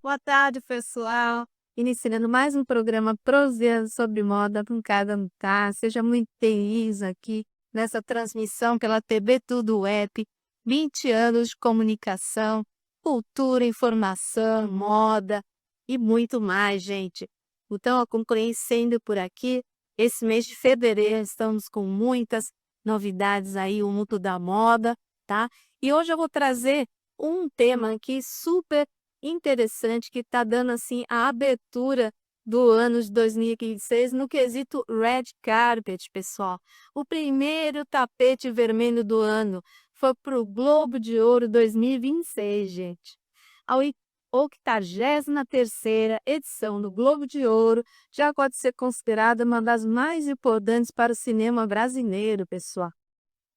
Boa tarde, pessoal. Iniciando mais um programa Proseando sobre Moda com cada tá. Seja muito feliz aqui nessa transmissão pela TV Tudo Web. 20 anos de comunicação, cultura, informação, moda e muito mais, gente. Então, acompanhem sendo por aqui. Esse mês de fevereiro estamos com muitas novidades aí, o mundo da moda, tá? E hoje eu vou trazer um tema aqui super interessante que está dando assim a abertura do ano de 2026 no quesito Red Carpet, pessoal. O primeiro tapete vermelho do ano foi para o Globo de Ouro 2026, gente. A 83ª edição do Globo de Ouro já pode ser considerada uma das mais importantes para o cinema brasileiro, pessoal.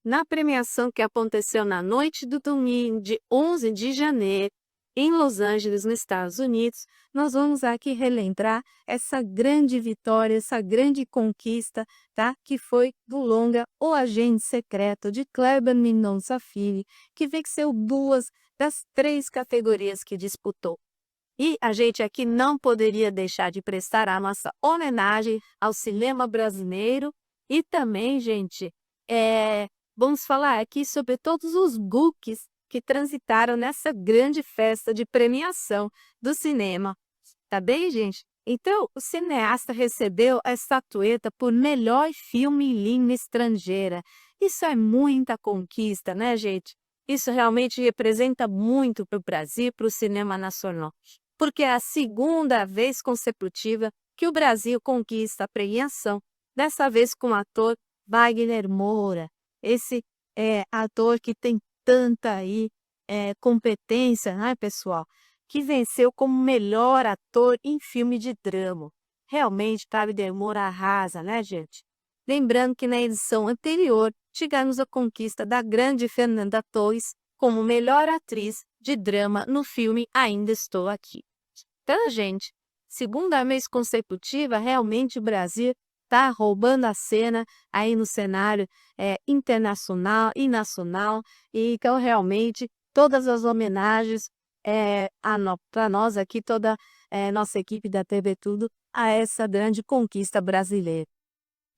Na premiação que aconteceu na noite do domingo de 11 de janeiro, em Los Angeles, nos Estados Unidos, nós vamos aqui relembrar essa grande vitória, essa grande conquista, tá? Que foi do longa O Agente Secreto, de Kleber Mendonça Filho, que venceu 2 das 3 categorias que disputou. E a gente aqui não poderia deixar de prestar a nossa homenagem ao cinema brasileiro e também, gente, vamos falar aqui sobre todos os books que transitaram nessa grande festa de premiação do cinema. Tá bem, gente? Então, o cineasta recebeu a estatueta por melhor filme em língua estrangeira. Isso é muita conquista, né, gente? Isso realmente representa muito para o Brasil e para o cinema nacional, porque é a segunda vez consecutiva que o Brasil conquista a premiação, dessa vez com o ator Wagner Moura. Esse ator que tem tanta aí competência, né, pessoal, que venceu como melhor ator em filme de drama. Realmente, Wagner Moura arrasa, né, gente? Lembrando que na edição anterior tivemos a conquista da grande Fernanda Torres como melhor atriz de drama no filme Ainda Estou Aqui. Então, gente, segunda vez consecutiva, realmente o Brasil está roubando a cena aí no cenário internacional e nacional. E então, realmente, todas as homenagens para nós aqui, toda nossa equipe da TV Tudo, a essa grande conquista brasileira.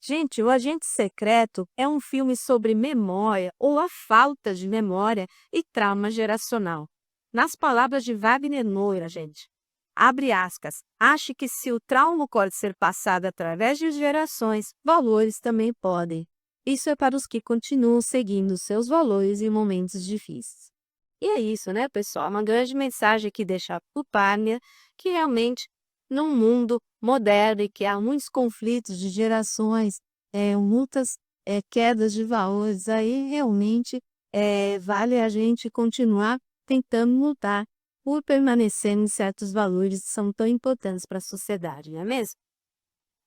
Gente, O Agente Secreto é um filme sobre memória ou a falta de memória e trauma geracional. Nas palavras de Wagner Moura, gente, abre aspas, ache que se o trauma pode ser passado através de gerações, valores também podem. Isso é para os que continuam seguindo seus valores em momentos difíceis. E é isso, né, pessoal? Uma grande mensagem que deixa para o Pânia, que realmente, num mundo moderno e que há muitos conflitos de gerações, muitas quedas de valores, aí realmente vale a gente continuar tentando lutar por permanecer em certos valores que são tão importantes para a sociedade, não é mesmo?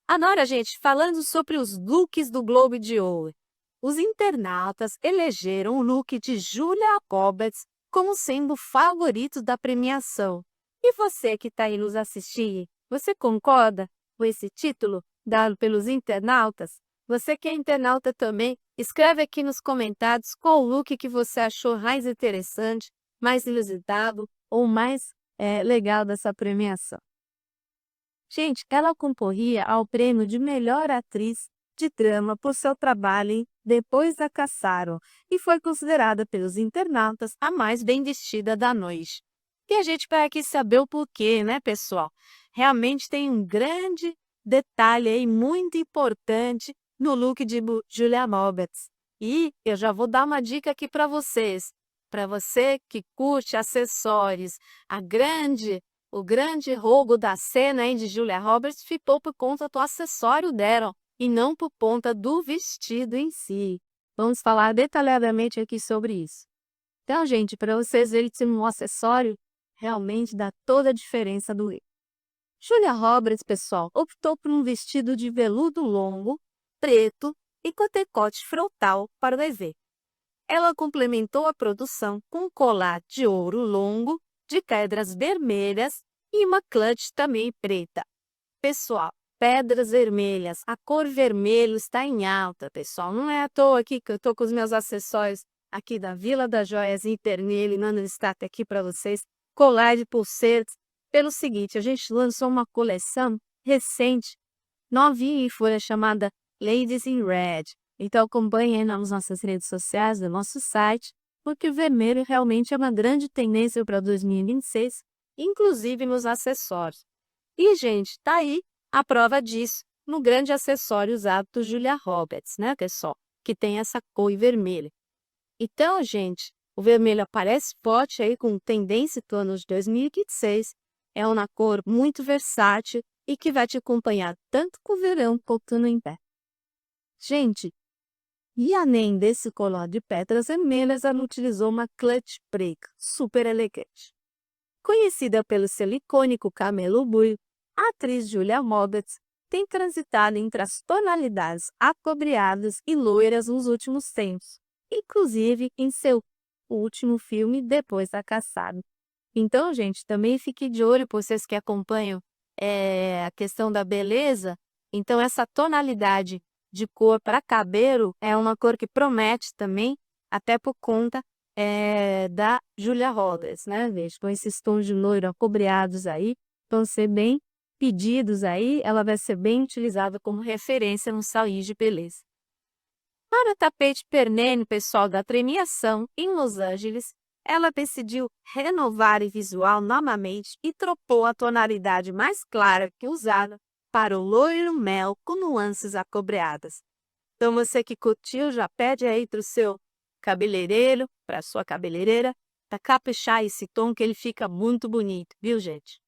Agora, gente, falando sobre os looks do Globo de Ouro. Os internautas elegeram o look de Julia Roberts como sendo o favorito da premiação. E você que está aí nos assistindo, você concorda com esse título dado pelos internautas? Você que é internauta também, escreve aqui nos comentários qual look que você achou mais interessante, mais inusitado ou mais legal dessa premiação. Gente, ela concorria ao prêmio de melhor atriz de drama por seu trabalho em Depois da Caçaram e foi considerada pelos internautas a mais bem vestida da noite. E a gente vai aqui saber o porquê, né, pessoal? Realmente tem um grande detalhe aí muito importante no look de Julia Roberts. E eu já vou dar uma dica aqui para vocês. Para você que curte acessórios, o grande roubo da cena aí de Julia Roberts ficou por conta do acessório dela e não por conta do vestido em si. Vamos falar detalhadamente aqui sobre isso. Então, gente, para vocês verem que um acessório realmente dá toda a diferença do look. Julia Roberts, pessoal, optou por um vestido de veludo longo, preto e com decote frontal para o evento. Ela complementou a produção com um colar de ouro longo, de pedras vermelhas e uma clutch também preta. Pessoal, pedras vermelhas, a cor vermelho está em alta, pessoal. Não é à toa aqui que eu estou com os meus acessórios aqui da Vila das Joias em Pernille, mandando destaque aqui para vocês, colar de pulseiras. Pelo seguinte, a gente lançou uma coleção recente, novinha em folha, chamada Ladies in Red. Então acompanhem nas nossas redes sociais, no nosso site, porque o vermelho realmente é uma grande tendência para 2026, inclusive nos acessórios. E, gente, tá aí a prova disso no grande acessório usado por Julia Roberts, né, pessoal? Que tem essa cor vermelha. Então, gente, o vermelho aparece forte aí com tendência do ano de 2026. É uma cor muito versátil e que vai te acompanhar tanto com o verão quanto no inverno. Gente, e além desse colar de pedras vermelhas, ela utilizou uma clutch preta super elegante. Conhecida pelo seu icônico camelo buio, a atriz Julia Roberts tem transitado entre as tonalidades acobreadas e loiras nos últimos tempos, inclusive em seu último filme, Depois da Caçada. Então, gente, também fique de olho, por vocês que acompanham a questão da beleza. Então, essa tonalidade de cor para cabelo é uma cor que promete também, até por conta da Julia Roberts, né? Veja, com esses tons de loiro acobreados aí, vão ser bem pedidos aí, ela vai ser bem utilizada como referência no salão de beleza. Para o tapete perene, pessoal, da premiação em Los Angeles, ela decidiu renovar o visual novamente e trocou a tonalidade mais clara que usada para o loiro mel com nuances acobreadas. Então você que curtiu, já pede aí para o seu cabeleireiro, para a sua cabeleireira, para caprichar esse tom que ele fica muito bonito, viu, gente?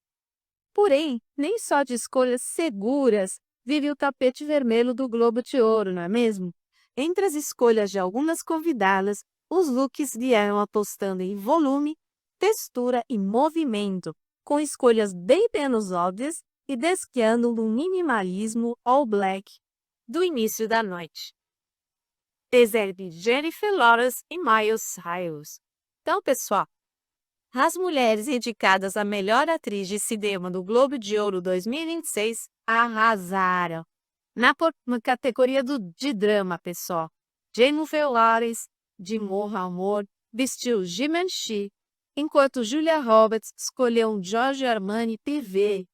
Porém, nem só de escolhas seguras vive o tapete vermelho do Globo de Ouro, não é mesmo? Entre as escolhas de algumas convidadas, os looks vieram apostando em volume, textura e movimento, com escolhas bem menos óbvias e desfiando no minimalismo all black do início da noite. Exerve Jennifer Lawrence e Miley Cyrus. Então, pessoal, as mulheres indicadas a melhor atriz de cinema do Globo de Ouro 2026 arrasaram. Na categoria de drama, pessoal, Jennifer Lawrence, de Morro Amor, vestiu Givenchy, enquanto Julia Roberts escolheu um Giorgio Armani PV.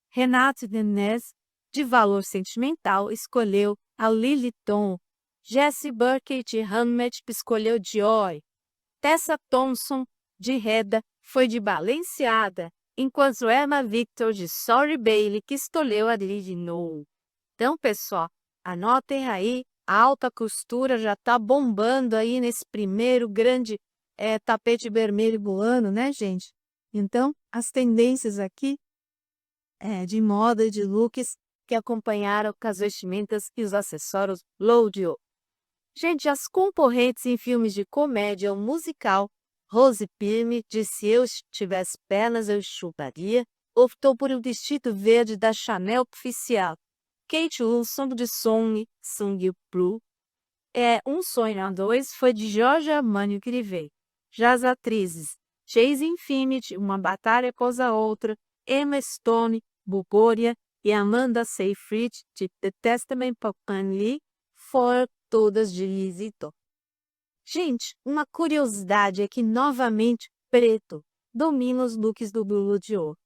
Renate Denez, de Valor Sentimental, escolheu a Lily Tom. Jessie Burkett de Handmaid escolheu Dior. Tessa Thompson, de Reda, foi de Balenciaga, enquanto Emma Victor, de Sorry Bailey, que escolheu a Lily No. Então, pessoal, anotem aí, a alta costura já está bombando aí nesse primeiro grande tapete vermelho do ano, né, gente? Então, as tendências aqui de moda e de looks que acompanharam com as vestimentas e os acessórios Low de Ouro. Gente, as concorrentes em filmes de comédia ou musical, Rose Byrne, de Se Eu Tivesse Pernas Eu Chuparia, optou por um vestido verde da Chanel oficial. Kate Hudson, de Song Blue, Um Sonho a Dois, foi de Giorgio Armani Privé. Já as atrizes Chase Infinity, Uma Batalha Após a Outra, Emma Stone, Bulgária e Amanda Seyfried, de The Testament of Anne Lee, foram todas de Lisito. Gente, uma curiosidade é que novamente preto domina os looks do Globo de Ouro.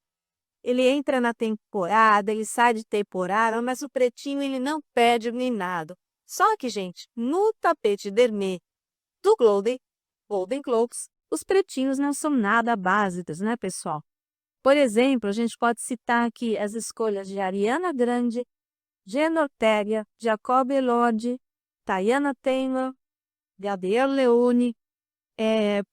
Ele entra na temporada, ele sai de temporada, mas o pretinho ele não perde nem nada. Só que, gente, no tapete vermelho do Golden Globes, os pretinhos não são nada básicos, né, pessoal? Por exemplo, a gente pode citar aqui as escolhas de Ariana Grande, Jenna Ortega, Jacob Elordi, Tayana Taylor, Gabriel Leone,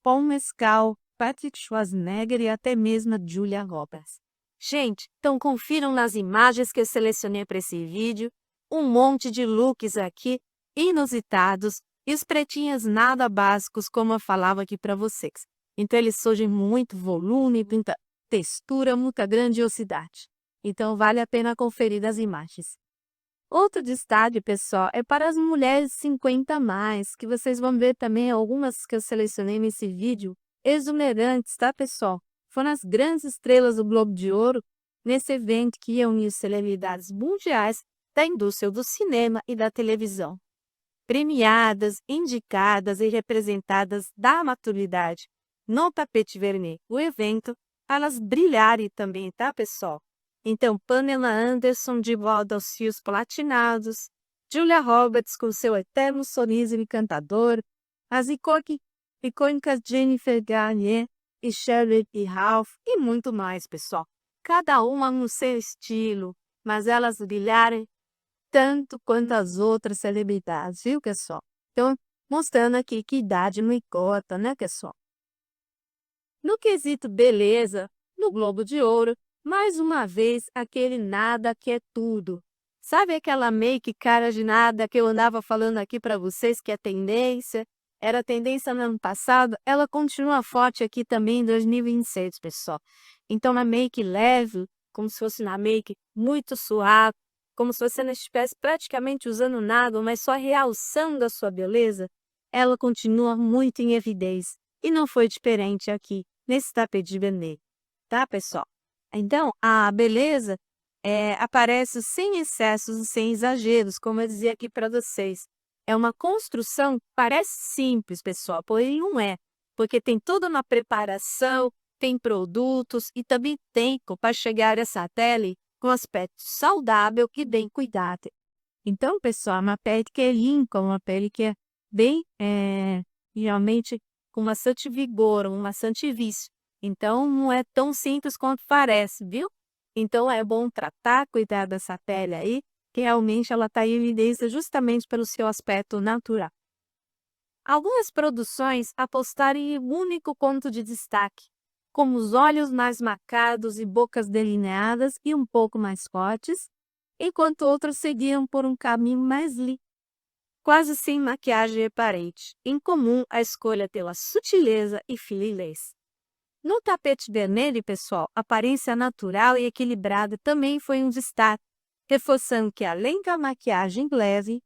Paul Mescal, Patrick Schwarzenegger e até mesmo a Julia Roberts. Gente, então confiram nas imagens que eu selecionei para esse vídeo, um monte de looks aqui inusitados e os pretinhos nada básicos, como eu falava aqui para vocês. Então eles surgem muito volume, muita textura, muita grandiosidade. Então vale a pena conferir as imagens. Outro destaque, pessoal, é para as mulheres 50 a mais, que vocês vão ver também algumas que eu selecionei nesse vídeo, exuberantes, tá, pessoal? Foram as grandes estrelas do Globo de Ouro nesse evento que ia unir celebridades mundiais da indústria do cinema e da televisão. premiadas, indicadas e representadas da maturidade no tapete vermelho. O evento, elas brilharem também, tá, pessoal? Então, Pamela Anderson de volta aos fios platinados, Julia Roberts com seu eterno sorriso encantador, as icônicas Jennifer Garner e Shirley e Ralph e muito mais, pessoal. Cada uma no seu estilo, mas elas brilharam tanto quanto as outras celebridades, viu, pessoal? Então, mostrando aqui que idade não importa, né, pessoal? No quesito beleza, no Globo de Ouro, mais uma vez aquele nada que é tudo. Sabe aquela make cara de nada que eu andava falando aqui para vocês que é tendência? Era tendência no ano passado, ela continua forte aqui também em 2026, pessoal. Então, uma make leve, como se fosse uma make muito suave, como se você não estivesse praticamente usando nada, mas só realçando a sua beleza, ela continua muito em evidência. E não foi diferente aqui, nesse tapete vermelho, tá, pessoal? Então, a beleza aparece sem excessos e sem exageros, como eu dizia aqui para vocês. É uma construção que parece simples, pessoal, porém não é, porque tem toda uma preparação, tem produtos e também tempo para chegar a essa pele com aspecto saudável e bem cuidado. Então, pessoal, é uma pele que é limpa, uma pele que é bem, realmente, com bastante vigor, um bastante vício. Então, não é tão simples quanto parece, viu? Então, é bom tratar, cuidar dessa pele aí, que realmente ela está em evidência justamente pelo seu aspecto natural. Algumas produções apostaram em um único ponto de destaque, como os olhos mais marcados e bocas delineadas e um pouco mais fortes, enquanto outras seguiam por um caminho mais liso, quase sem maquiagem aparente. Em comum, a escolha pela sutileza e fluidez. No tapete vermelho, pessoal, a aparência natural e equilibrada também foi um destaque, reforçando que além da maquiagem leve,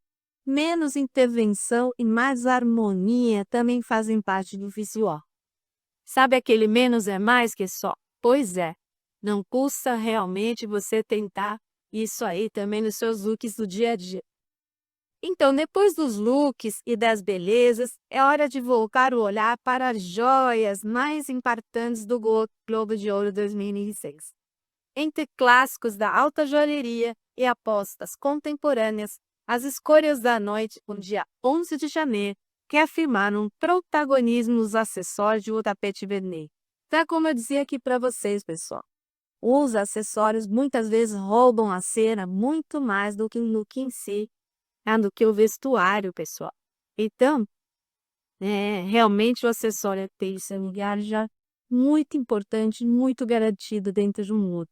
menos intervenção e mais harmonia também fazem parte do visual. Sabe aquele menos é mais que só? Pois é, não custa realmente você tentar isso aí também nos seus looks do dia a dia. Então, depois dos looks e das belezas, é hora de voltar o olhar para as joias mais impactantes do Globo de Ouro 2006. Entre clássicos da alta joalheria e apostas contemporâneas, as escolhas da noite, no dia 11 de janeiro, que afirmaram protagonismo nos acessórios do tapete vermelho. Então, como eu dizia aqui para vocês, pessoal, os acessórios muitas vezes roubam a cena muito mais do que o look em si, do que o vestuário, pessoal. Então, realmente o acessório tem esse lugar já muito importante, muito garantido dentro de um look.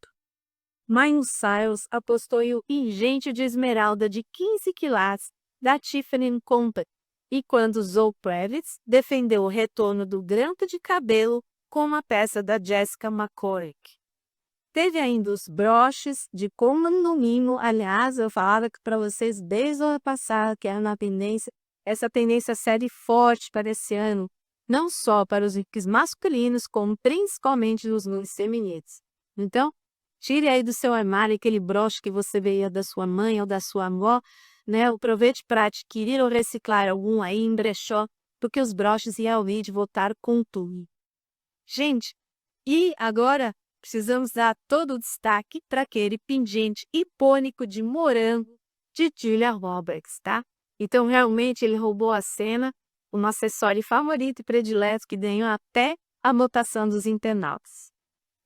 Miley Cyrus apostou em um pingente de esmeralda de 15 quilates da Tiffany & Company, e quando Zoe Kravitz defendeu o retorno do grampo de cabelo com uma peça da Jessica McCormick. Teve ainda os broches de condomínio, aliás, eu falava para vocês desde o ano passado que era uma tendência, essa tendência série forte para esse ano, não só para os looks masculinos, como principalmente os looks femininos. Então, tire aí do seu armário aquele broche que você veio da sua mãe ou da sua avó, né? Aproveite para adquirir ou reciclar algum aí em brechó, porque os broches realmente voltaram com tudo. Gente, e agora precisamos dar todo o destaque para aquele pingente icônico de morango de Julia Roberts, tá? Então, realmente, ele roubou a cena, um acessório favorito e predileto que ganhou até a votação dos internautas.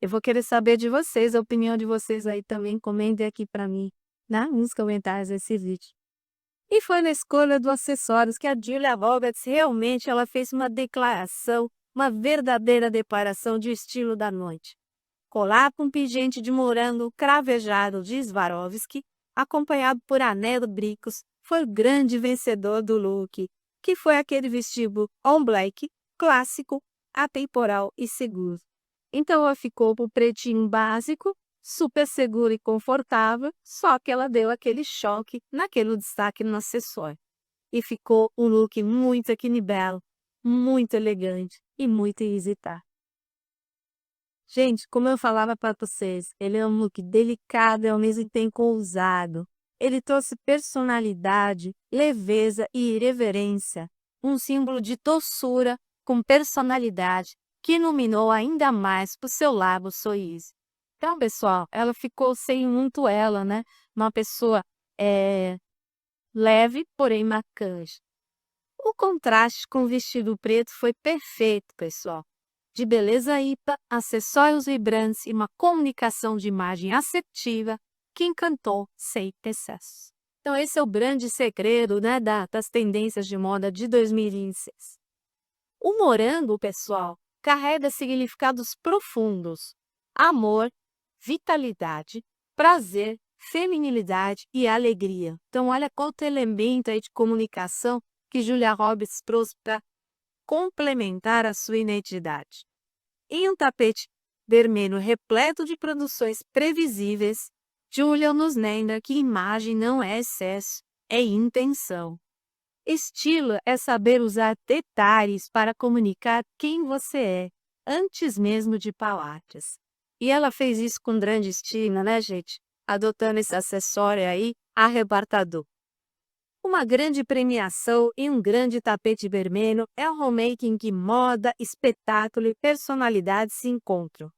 Eu vou querer saber de vocês, a opinião de vocês aí também, comentem aqui para mim, nos comentários desse vídeo. E foi na escolha dos acessórios que a Julia Roberts realmente ela fez uma declaração, uma verdadeira declaração de estilo da noite. Colar com pingente de morango cravejado de Swarovski, acompanhado por anel brincos, foi o grande vencedor do look, que foi aquele vestido on black, clássico, atemporal e seguro. Então ela ficou pro pretinho básico, super seguro e confortável, só que ela deu aquele choque naquele destaque no acessório. E ficou um look muito equilibrado, muito elegante e muito hesitado. Gente, como eu falava para vocês, ele é um look delicado e ao mesmo tempo ousado. Ele trouxe personalidade, leveza e irreverência, um símbolo de doçura com personalidade que iluminou ainda mais o seu lado sorriso. Então, pessoal, ela ficou sem muito ela, né? Uma pessoa leve, porém marcante. O contraste com o vestido preto foi perfeito, pessoal. De beleza ímpar, acessórios vibrantes e uma comunicação de imagem assertiva que encantou sem excesso. Então, esse é o grande segredo, né, das tendências de moda de 2026. O morango, pessoal, carrega significados profundos: amor, vitalidade, prazer, feminilidade e alegria. Então, olha quanto elemento aí de comunicação que Julia Roberts trouxe para complementar a sua identidade. Em um tapete vermelho repleto de produções previsíveis, Julia nos lembra que imagem não é excesso, é intenção. Estilo é saber usar detalhes para comunicar quem você é, antes mesmo de palavras. E ela fez isso com grande estilo, né, gente? Adotando esse acessório aí, arrebatador. Uma grande premiação e um grande tapete vermelho é um homemaking em que moda, espetáculo e personalidade se encontram.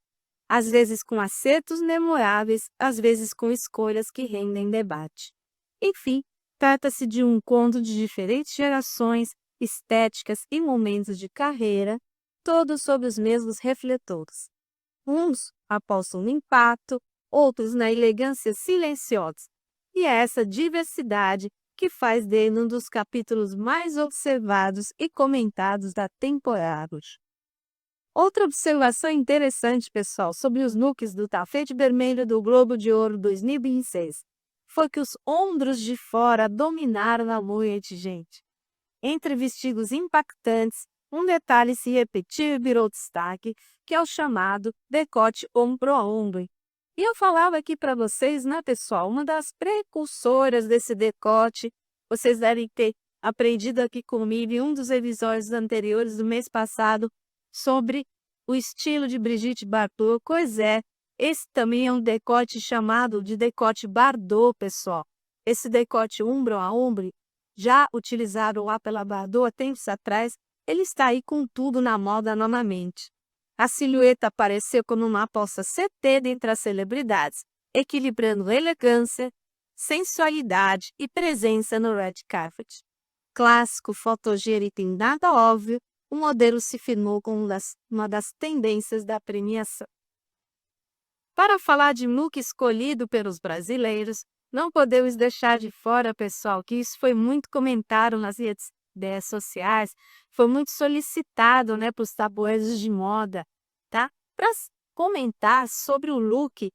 Às vezes com acertos memoráveis, às vezes com escolhas que rendem debate. Enfim, trata-se de um encontro de diferentes gerações, estéticas e momentos de carreira, todos sob os mesmos refletores. Uns apostam no impacto, outros na elegância silenciosa. E é essa diversidade que faz dele um dos capítulos mais observados e comentados da temporada. Outra observação interessante, pessoal, sobre os looks do tapete vermelho do Globo de Ouro 2026 foi que os ombros de fora dominaram a noite, gente. Entre vestidos impactantes, um detalhe se repetiu e virou destaque, que é o chamado decote ombro a ombro. E eu falava aqui para vocês, né, pessoal, uma das precursoras desse decote, vocês devem ter aprendido aqui comigo em um dos episódios anteriores do mês passado sobre o estilo de Brigitte Bardot. Pois é, esse também é um decote chamado de decote Bardot, pessoal. Esse decote ombro a ombro, já utilizado lá pela Bardot há tempos atrás, ele está aí com tudo na moda novamente. A silhueta apareceu como uma aposta certeira entre as celebridades, equilibrando elegância, sensualidade e presença no red carpet. Clássico, fotogênico e nada óbvio, o modelo se firmou como uma das tendências da premiação. Para falar de look escolhido pelos brasileiros, não podemos deixar de fora, pessoal, que isso foi muito comentado nas redes sociais, foi muito solicitado, né, para os tabloides de moda, tá? Para comentar sobre o look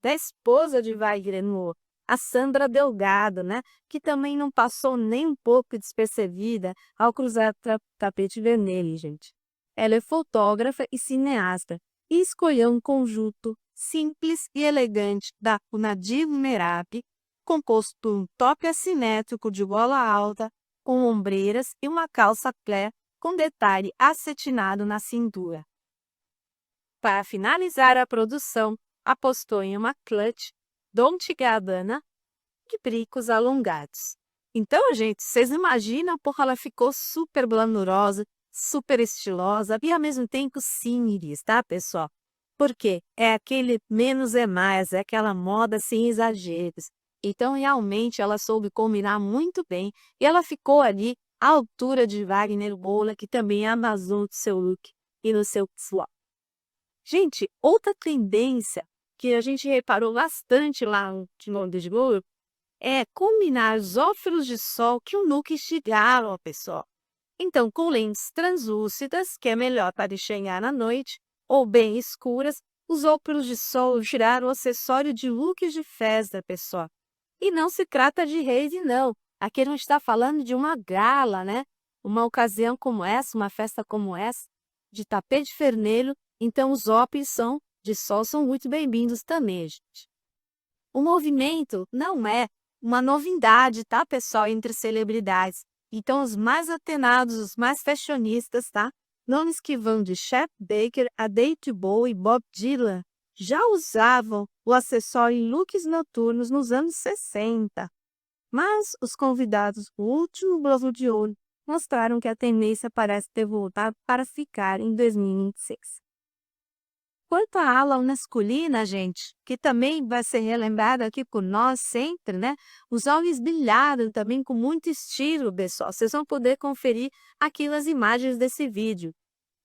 da esposa de Wagner Moura, a Sandra Delgado, né, que também não passou nem um pouco despercebida ao cruzar o tapete vermelho, gente. Ela é fotógrafa e cineasta e escolheu um conjunto simples e elegante da Nadir Merab, composto por um top assimétrico de gola alta, com ombreiras e uma calça clare com detalhe acetinado na cintura. Para finalizar a produção, apostou em uma clutch Dolce & Gabbana de brincos alongados. Então, gente, vocês imaginam, porque ela ficou super glamurosa, super estilosa e ao mesmo tempo simples, tá, pessoal? Porque é aquele menos é mais, é aquela moda sem exageros. Então, realmente, ela soube combinar muito bem e ela ficou ali à altura de Wagner Moura, que também arrasou no seu look e no seu visual. Gente, outra tendência que a gente reparou bastante lá de Londres de Ouro é combinar os óculos de sol que o look instigaram a pessoa. Então, com lentes translúcidas, que é melhor para enxergar à noite, ou bem escuras, os óculos de sol viraram o acessório de looks de festa, pessoal. E não se trata de rave, não. Aqui não está falando de uma gala, né? Uma ocasião como essa, uma festa como essa, de tapete vermelho, então os óculos de sol são muito bem-vindos também, gente. O movimento não é uma novidade, tá, pessoal, entre celebridades. Então, os mais atenados, os mais fashionistas, tá? Nomes que vão de Chet Baker a David Bowie e Bob Dylan já usavam o acessório em looks noturnos nos anos 60. Mas os convidados do último Globo de Ouro mostraram que a tendência parece ter voltado para ficar em 2026. Quanto à ala masculina, gente, que também vai ser relembrada aqui por nós sempre, né? Os homens brilharam também com muito estilo, pessoal. Vocês vão poder conferir aqui nas imagens desse vídeo.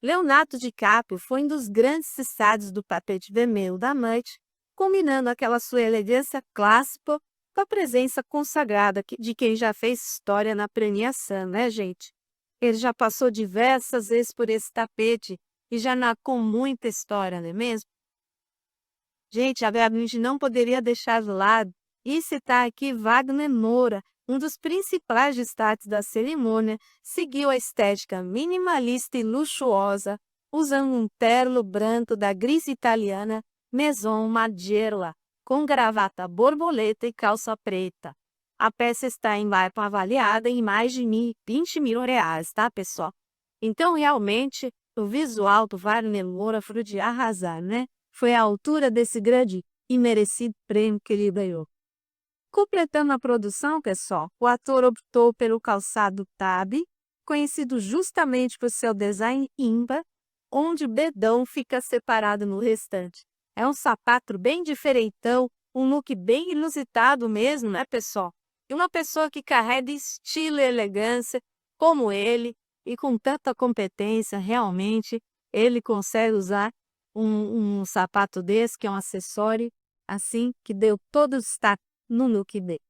Leonardo DiCaprio foi um dos grandes destaques do tapete vermelho da noite, combinando aquela sua elegância clássica com a presença consagrada de quem já fez história na premiação, né, gente? Ele já passou diversas vezes por esse tapete e já narrou muita história, não é mesmo? Gente, a gente não poderia deixar de lado e citar aqui Wagner Moura, um dos principais destaques da cerimônia, seguiu a estética minimalista e luxuosa, usando um terno branco da gris italiana Maison Margiela, com gravata borboleta e calça preta. A peça está avaliada em mais de 20 mil reais, tá, pessoal? Então, realmente, o visual do Wagner Moura foi de arrasar, né? Foi à altura desse grande e merecido prêmio que ele ganhou. Completando a produção, pessoal, o ator optou pelo calçado Tabi, conhecido justamente por seu design ímpar, onde o dedão fica separado no restante. É um sapato bem diferentão, um look bem inusitado mesmo, né, pessoal? E uma pessoa que carrega estilo e elegância, como ele, e com tanta competência, realmente, ele consegue usar um sapato desse, que é um acessório, assim, que deu todo o destaque no look dele.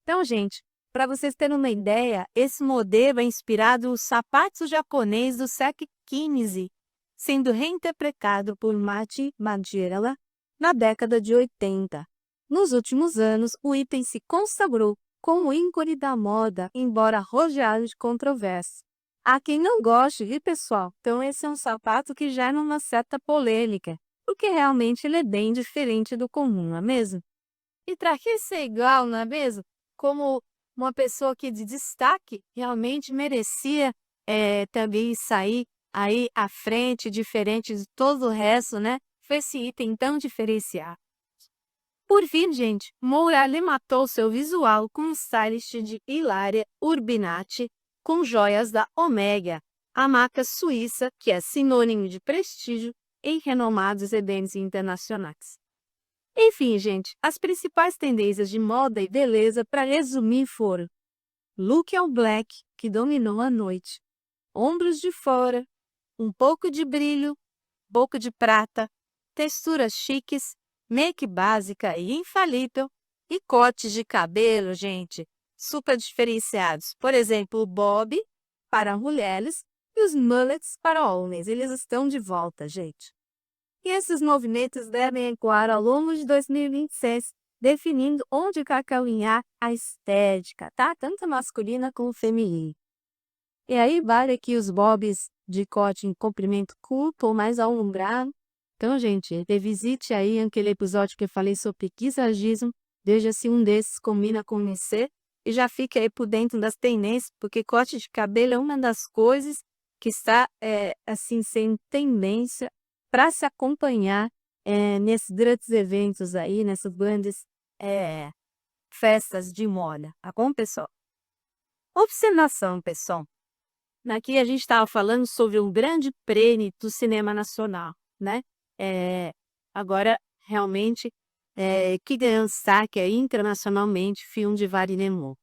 Então, gente, para vocês terem uma ideia, esse modelo é inspirado nos sapatos japoneses do século XV, sendo reinterpretado por Machi Margiela na década de 80. Nos últimos anos, o item se consagrou como ícone da moda, embora rodeado de controvérsias. Há quem não goste, viu, pessoal? Então esse é um sapato que gera uma certa polêmica, porque realmente ele é bem diferente do comum, não é mesmo? E para que ser igual, não é mesmo? Como uma pessoa que de destaque realmente merecia também sair aí à frente, diferente de todo o resto, né? Foi esse item tão diferenciado. Por fim, gente, Moura matou seu visual com um stylist de Hilaria Urbinati com joias da Omega, a marca suíça que é sinônimo de prestígio em renomados eventos internacionais. Enfim, gente, as principais tendências de moda e beleza, para resumir, foram look all black, que dominou a noite, ombros de fora, um pouco de brilho, pouco de prata, texturas chiques, make básica e infalível, e cortes de cabelo, gente, super diferenciados. Por exemplo, o bob para mulheres e os mullets para homens. Eles estão de volta, gente. E esses movimentos devem ecoar ao longo de 2026, definindo onde cacalinhar a estética, tá? Tanto masculina como feminina. E aí, vale aqui os bobs de corte em comprimento curto ou mais alongado. Então, gente, revisite aí aquele episódio que eu falei sobre paisagismo, veja se um desses combina com você e já fique aí por dentro das tendências, porque corte de cabelo é uma das coisas que está, assim, sendo tendência para se acompanhar nesses grandes eventos aí, nessas grandes festas de moda, tá bom, pessoal? Observação, pessoal. Aqui a gente estava falando sobre um grande prêmio do cinema nacional, né? Agora, realmente, que ganhou destaque internacionalmente, filme de Wagner Moura.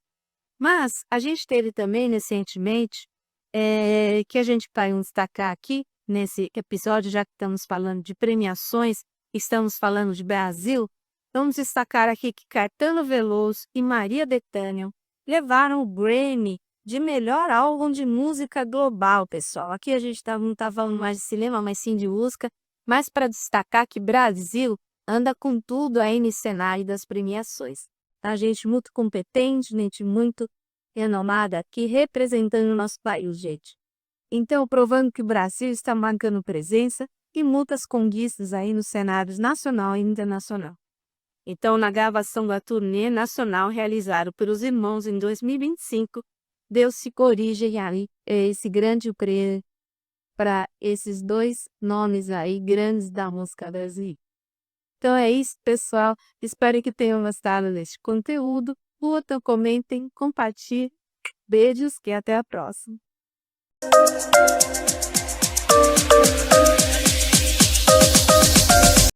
Mas a gente teve também, recentemente, que a gente vai destacar aqui, nesse episódio, já que estamos falando de premiações, estamos falando de Brasil, vamos destacar aqui que Caetano Veloso e Maria Bethânia levaram o Grammy de melhor álbum de música global, pessoal. Aqui a gente não está falando mais de cinema, mas sim de música, mas para destacar que Brasil anda com tudo aí no cenário das premiações. Tá? Gente muito competente, gente muito renomada aqui, representando o nosso país, gente. Então, provando que o Brasil está marcando presença e muitas conquistas aí nos cenários nacional e internacional. Então, na gravação da turnê nacional realizada pelos irmãos em 2025, deu-se origem aí a esse grande prêmio para esses dois nomes aí grandes da música brasileira. Então é isso, pessoal. Espero que tenham gostado deste conteúdo. Curtam, comentem, compartilhem. Beijos e até a próxima.